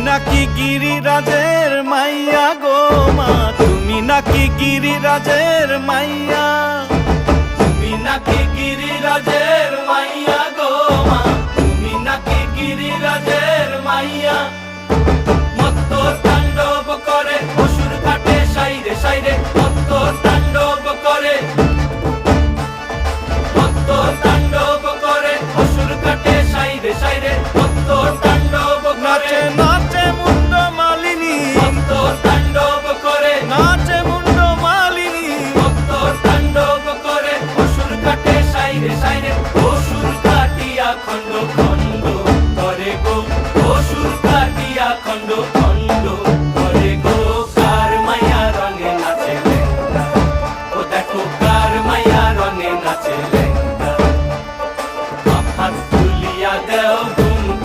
নাকি গিরিরাজের মাইয়া গো মা, তুমি নাকি গিরিরাজের মাইয়া, তুমি নাকি গিরিরাজের মাইয়া গো মা, তুমি নাকি গিরিরাজের মাইয়া। মত্ত তাণ্ডব করে অসুর ঘাটে সাইরে সাইরে, মত্ত তাণ্ডব করে, মত্ত তাণ্ডব করে অসুর ঘাটে সাইরে সাইরে, মত্ত